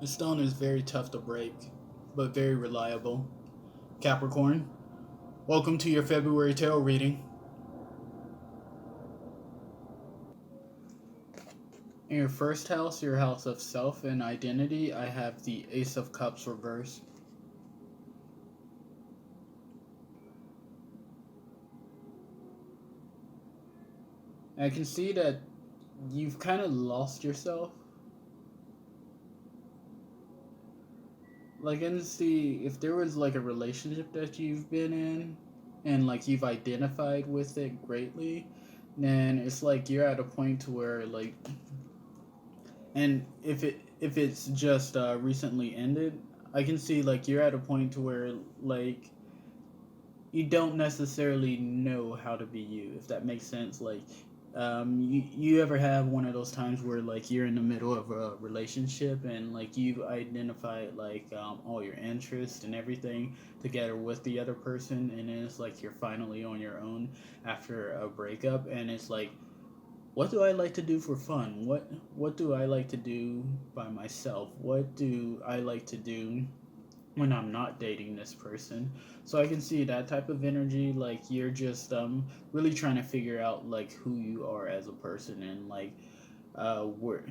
A stone is very tough to break, but very reliable. Capricorn, welcome to your February tarot reading. In your first house, your house of self and identity, I have the Ace of Cups reversed. I can see that you've kind of lost yourself. Like, I can see if there was like a relationship that you've been in and like you've identified with it greatly, then it's like you're at a point to where like, and if it's just recently ended, I can see like you're at a point to where like you don't necessarily know how to be you, if that makes sense. Like, you ever have one of those times where like you're in the middle of a relationship and like you've identified like all your interests and everything together with the other person, and then it's like you're finally on your own after a breakup, and it's like, what do I like to do for fun? What do I like to do by myself? What do I like to do when I'm not dating this person? So I can see that type of energy. Like you're just really trying to figure out like who you are as a person, and like where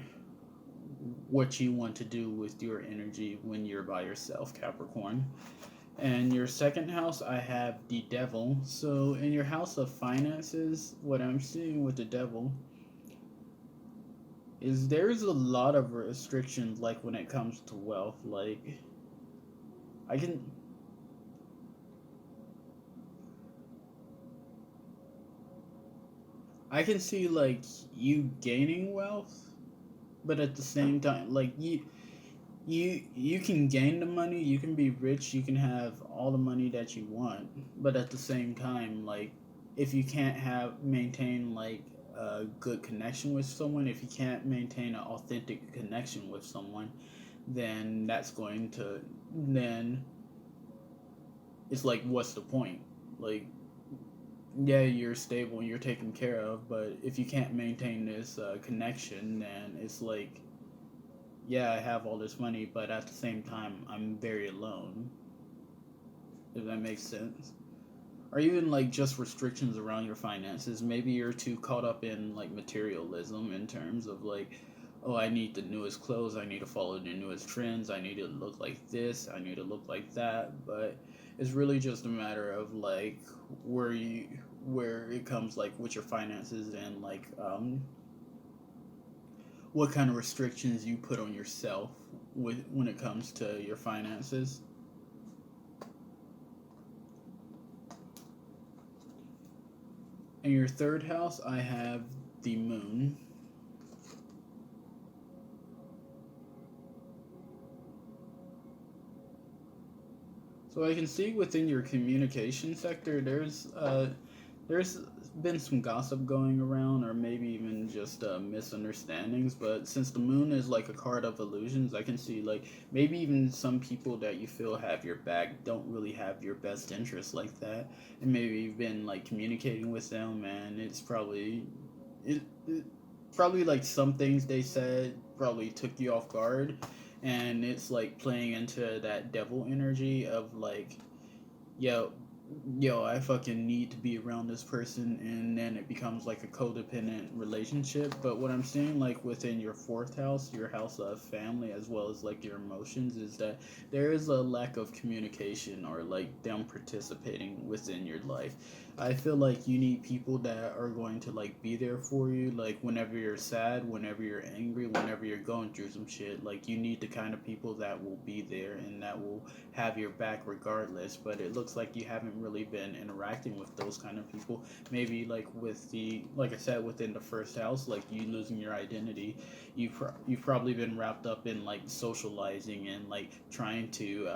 what you want to do with your energy when you're by yourself, Capricorn. And your second house, I have the devil. So in your house of finances, what I'm seeing with the devil is there's a lot of restrictions, like when it comes to wealth. Like I can I can see like you gaining wealth, but at the same time, like you can gain the money, you can be rich, you can have all the money that you want, but at the same time, like if you can't have maintain like a good connection with someone, if you can't maintain an authentic connection with someone, then that's going to then it's like, what's the point? Like, yeah, you're stable and you're taken care of, but if you can't maintain this connection, then it's like, yeah, I have all this money, but at the same time, I'm very alone. If that makes sense. Or even like just restrictions around your finances. Maybe you're too caught up in like materialism in terms of like, oh, I need the newest clothes, I need to follow the newest trends, I need to look like this, I need to look like that. But it's really just a matter of like where you where it comes like with your finances, and like what kind of restrictions you put on yourself with when it comes to your finances. In your third house, I have the moon. So I can see within your communication sector, there's been some gossip going around, or maybe even just misunderstandings. But since the moon is like a card of illusions, I can see like maybe even some people that you feel have your back don't really have your best interest like that, and maybe you've been like communicating with them, and it's it probably like some things they said probably took you off guard, and it's like playing into that devil energy of like, yo, I fucking need to be around this person, and then it becomes like a codependent relationship. But what I'm seeing, like within your fourth house, your house of family, as well as like your emotions, is that there is a lack of communication, or like them participating within your life. I feel like you need people that are going to like be there for you, like whenever you're sad, whenever you're angry, whenever you're going through some shit. Like you need the kind of people that will be there and that will have your back regardless. But it looks like you haven't really been interacting with those kind of people. Maybe like with the, like I said, within the first house, like you losing your identity, you've probably been wrapped up in like socializing and like trying to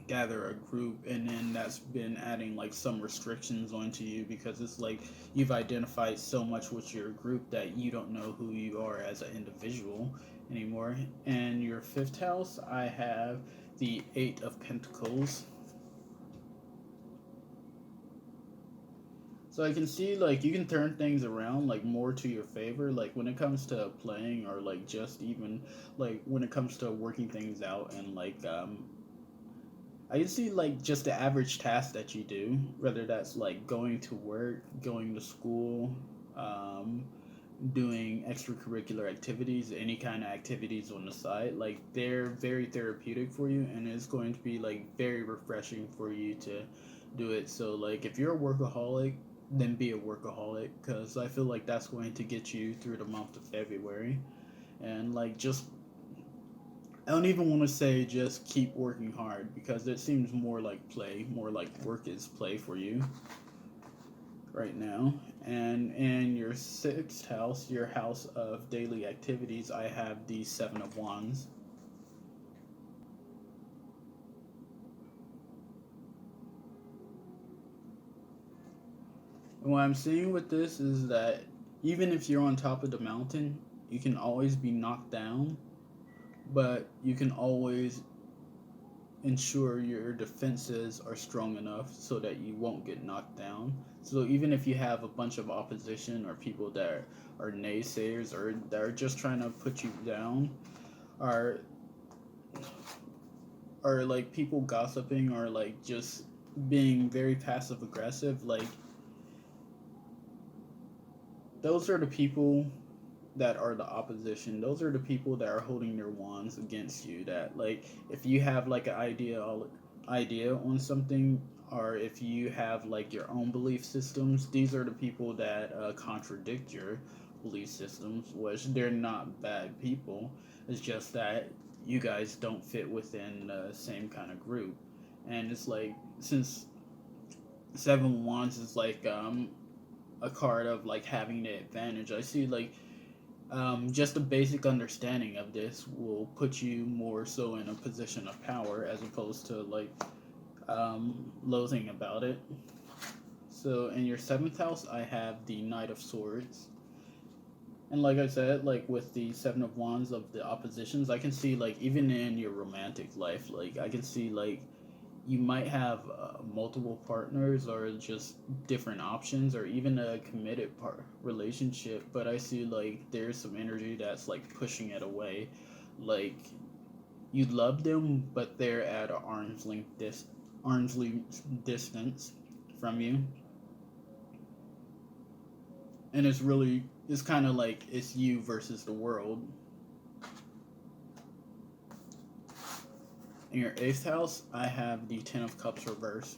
gather a group, and then that's been adding like some restrictions onto you, because it's like you've identified so much with your group that you don't know who you are as an individual anymore. And your fifth house, I have the Eight of Pentacles. So I can see like you can turn things around like more to your favor, like when it comes to playing or like just even like when it comes to working things out and like I can see like just the average task that you do, whether that's like going to work, going to school, um, doing extracurricular activities, any kind of activities on the side, like they're very therapeutic for you, and it's going to be like very refreshing for you to do it. So like if you're a workaholic, then be a workaholic, because I feel like that's going to get you through the month of February. And like just I don't even want to say just keep working hard, because it seems more like play, more like work is play for you right now. And in your sixth house, your house of daily activities, I have the Seven of Wands. And what I'm seeing with this is that even if you're on top of the mountain, you can always be knocked down, but you can always ensure your defenses are strong enough so that you won't get knocked down. So even if you have a bunch of opposition or people that are naysayers or that are just trying to put you down, or like people gossiping or like just being very passive aggressive, like those are the people that are the opposition. Those are the people that are holding their wands against you. That like if you have like an idea on something, or if you have like your own belief systems, these are the people that contradict your belief systems, which they're not bad people. It's just that you guys don't fit within the same kind of group. And it's like, since Seven Wands is like a card of like having the advantage, I see like just a basic understanding of this will put you more so in a position of power, as opposed to like loathing about it. So in your seventh house, I have the Knight of Swords. And like I said, like with the Seven of Wands of the oppositions, I can see like even in your romantic life, like I can see like you might have multiple partners or just different options or even a committed relationship, but I see like there's some energy that's like pushing it away. Like you love them, but they're at an arm's length distance from you, and it's kind of like it's you versus the world. In your eighth house, I have the Ten of Cups reversed.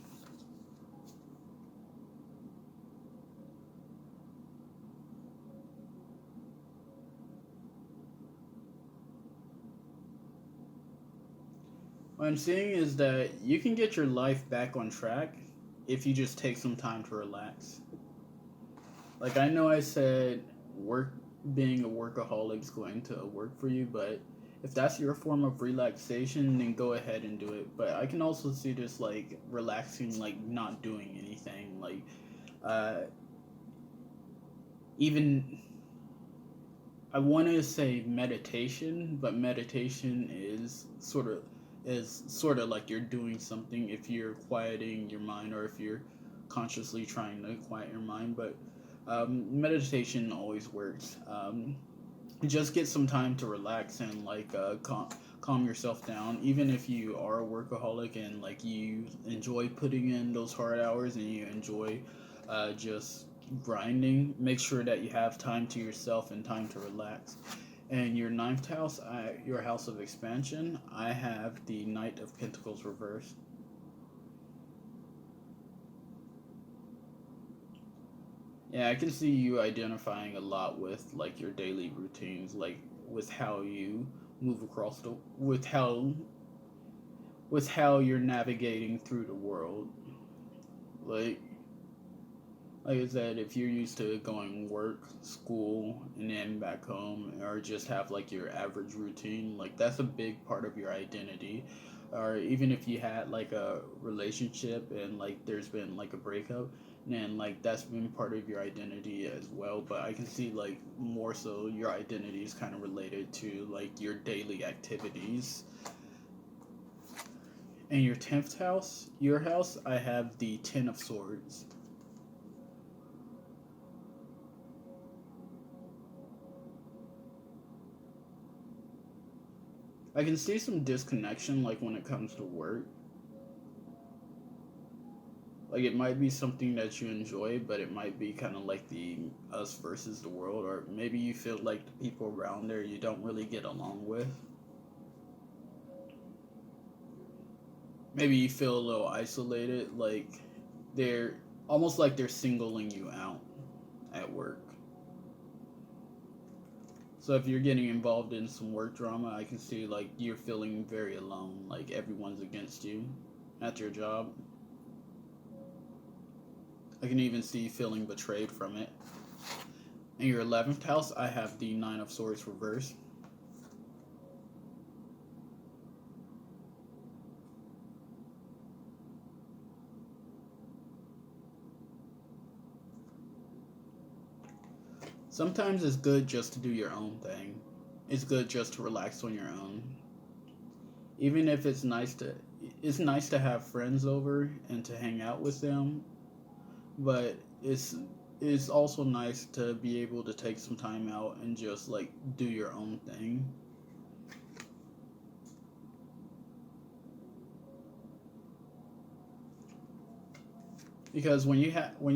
What I'm seeing is that you can get your life back on track if you just take some time to relax. Like I know I said work being a workaholic is going to work for you, but if that's your form of relaxation, then go ahead and do it. But I can also see this like relaxing, like not doing anything, like uh, even I want to say meditation, but meditation is sort of like you're doing something if you're quieting your mind or if you're consciously trying to quiet your mind. But meditation always works. Just get some time to relax and like calm yourself down. Even if you are a workaholic and like you enjoy putting in those hard hours and you enjoy just grinding, make sure that you have time to yourself and time to relax. And your ninth house, your house of expansion, I have the Knight of Pentacles reversed. Yeah, I can see you identifying a lot with like your daily routines, like with how you move across the with how you're navigating through the world. Like like I said, if you're used to going work, school, and then back home, or just have like your average routine, like that's a big part of your identity. Or even if you had like a relationship and like there's been like a breakup, then like that's been part of your identity as well. But I can see like more so your identity is kind of related to like your daily activities. In your 10th house, your house, I have the Ten of Swords. I can see some disconnection, like when it comes to work. Like it might be something that you enjoy, but it might be kind of like the us versus the world, or maybe you feel like the people around there you don't really get along with. Maybe you feel a little isolated, like they're almost like they're singling you out at work. So if you're getting involved in some work drama, I can see like you're feeling very alone, like everyone's against you at your job. I can even see you feeling betrayed from it. In your 11th house, I have the Nine of Swords reversed. Sometimes it's good just to do your own thing. It's good just to relax on your own. Even if it's nice to have friends over and to hang out with them, but it's also nice to be able to take some time out and just like do your own thing. Because when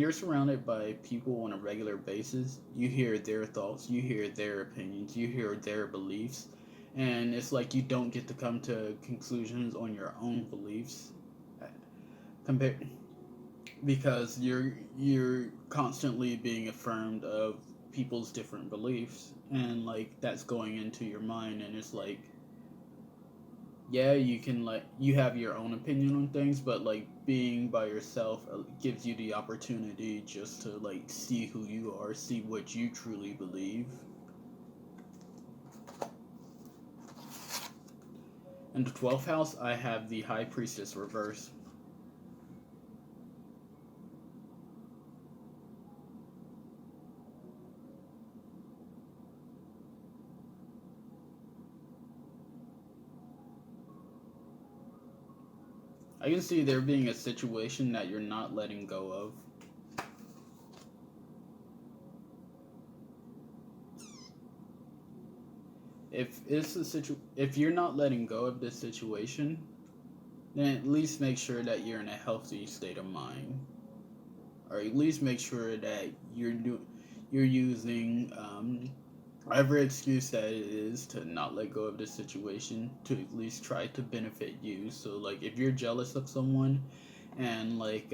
you're surrounded by people on a regular basis, you hear their thoughts, you hear their opinions, you hear their beliefs, and it's like you don't get to come to conclusions on your own beliefs. Compared because you're constantly being affirmed of people's different beliefs, and like that's going into your mind, and it's like yeah, you can like you have your own opinion on things, but like being by yourself gives you the opportunity just to like see who you are, see what you truly believe. In the 12th house, I have the High Priestess reverse. I can see there being a situation that you're not letting go of. If you're not letting go of this situation, then at least make sure that you're in a healthy state of mind, or at least make sure that you're using whatever excuse that it is to not let go of this situation to at least try to benefit you. So like if you're jealous of someone and like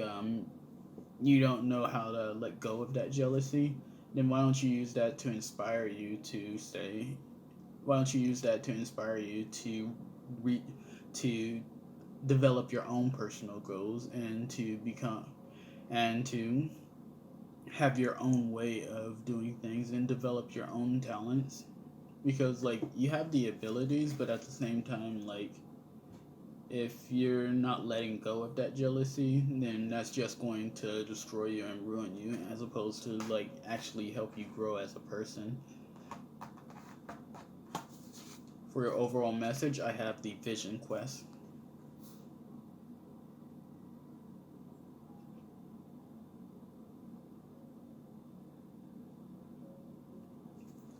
you don't know how to let go of that jealousy, then why don't you use that to inspire you to stay? Why don't you use that to inspire you to re- to develop your own personal goals and to become and to have your own way of doing things and develop your own talents, because like you have the abilities, but at the same time like if you're not letting go of that jealousy, then that's just going to destroy you and ruin you as opposed to like actually help you grow as a person. For your overall message, I have the Vision Quest.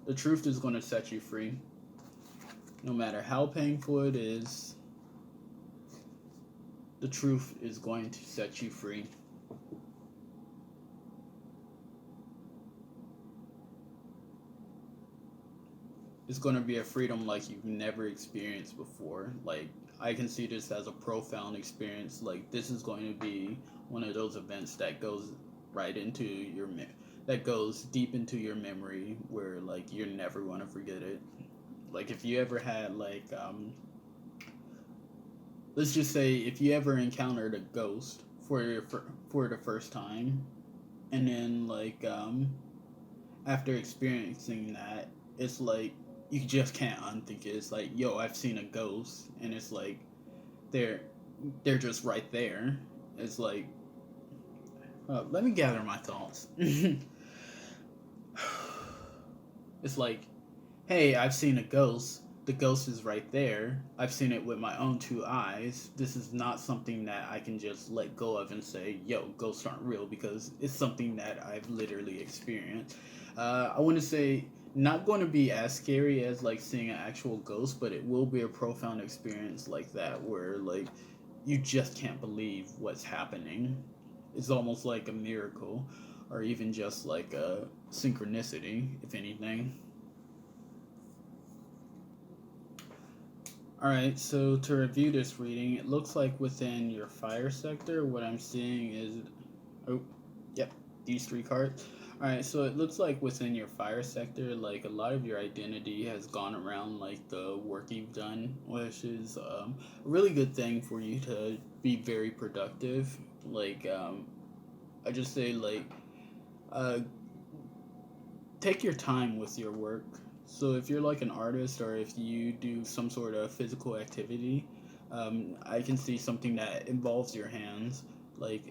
The truth is going to set you free. No matter how painful it is, the truth is going to set you free. It's going to be a freedom like you've never experienced before. Like, I can see this as a profound experience. Like, this is going to be one of those events that goes right into that goes deep into your memory where like you're never going to forget it. Like if you ever had like let's just say if you ever encountered a ghost for the first time, and then like after experiencing that, it's like you just can't unthink it. It's like, yo, I've seen a ghost, and it's like they're they're just right there. It's like, let me gather my thoughts. It's like, hey, I've seen a ghost. The ghost is right there. I've seen it with my own two eyes. This is not something that I can just let go of and say, yo, ghosts aren't real, because it's something that I've literally experienced. I want to say not going to be as scary as like seeing an actual ghost, but it will be a profound experience like that where like you just can't believe what's happening. It's almost like a miracle, or even just like a synchronicity, if anything. Alright, so to review this reading, it looks like within your fire sector, what I'm seeing is. Oh, yep, these three cards. Alright, so it looks like within your fire sector, like a lot of your identity has gone around like the work you've done, which is a really good thing for you to be very productive. Like, I just say, like, uh, take your time with your work. So if you're like an artist or if you do some sort of physical activity, I can see something that involves your hands, like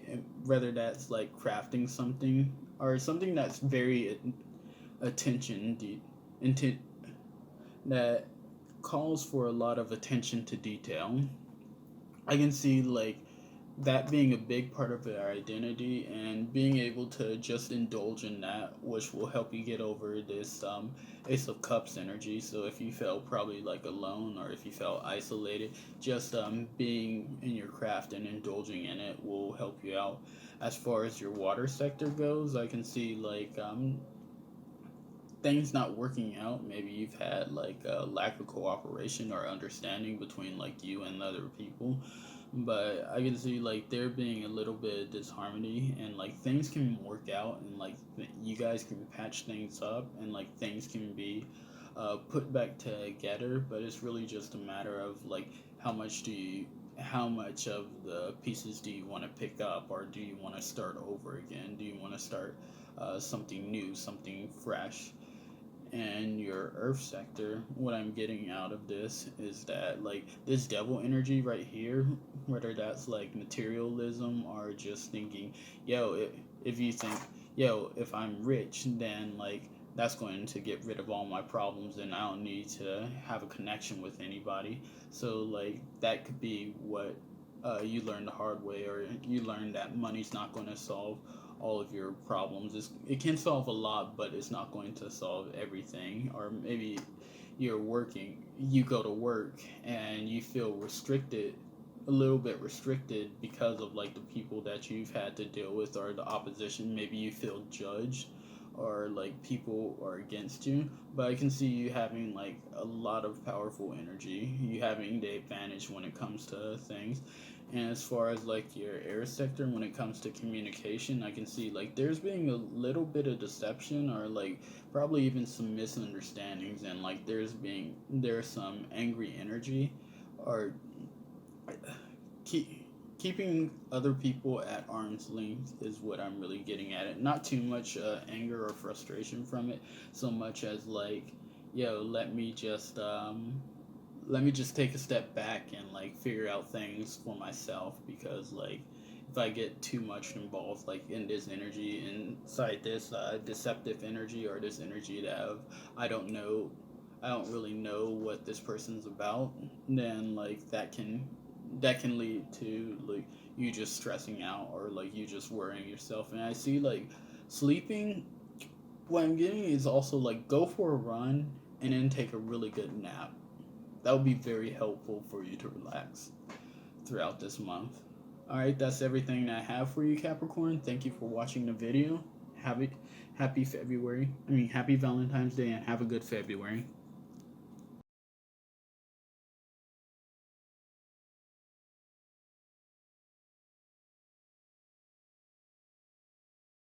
whether that's like crafting something or something that's very attention intent that calls for a lot of attention to detail. I can see like that being a big part of our identity and being able to just indulge in that, which will help you get over this Ace of Cups energy. So if you felt probably like alone or if you felt isolated, just being in your craft and indulging in it will help you out. As far as your water sector goes, I can see like things not working out. Maybe you've had like a lack of cooperation or understanding between like you and other people, but I can see like there being a little bit of disharmony and like things can work out and like you guys can patch things up and like things can be put back together, but it's really just a matter of like how much of the pieces do you want to pick up, or do you want to start over again? Do you want to start something new, something fresh? And your earth sector, what I'm getting out of this is that like this devil energy right here, whether that's like materialism or just thinking, if you think, if I'm rich, then like that's going to get rid of all my problems and I don't need to have a connection with anybody. So like that could be what you learn the hard way, or you learn that money's not going to solve all of your problems. It can solve a lot, but it's not going to solve everything. Or maybe you go to work and you feel restricted, a little bit restricted because of like the people that you've had to deal with or the opposition. Maybe you feel judged or like people are against you. But I can see you having like a lot of powerful energy, you having the advantage when it comes to things. And as far as like your air sector, when it comes to communication, I can see like there's being a little bit of deception or like probably even some misunderstandings, and like there's some angry energy, or keep, keeping other people at arm's length is what I'm really getting at it. Not too much anger or frustration from it, so much as like, yo, let me just take a step back and like figure out things for myself, because like if I get too much involved like in this energy, inside this deceptive energy, or this energy that I don't know I don't really know what this person's about, then like that can lead to like you just stressing out or like you just worrying yourself. And I see like sleeping, what I'm getting is also like go for a run and then take a really good nap. That would be very helpful for you to relax throughout this month. Alright, that's everything I have for you, Capricorn. Thank you for watching the video. Happy February. Happy Valentine's Day, and have a good February.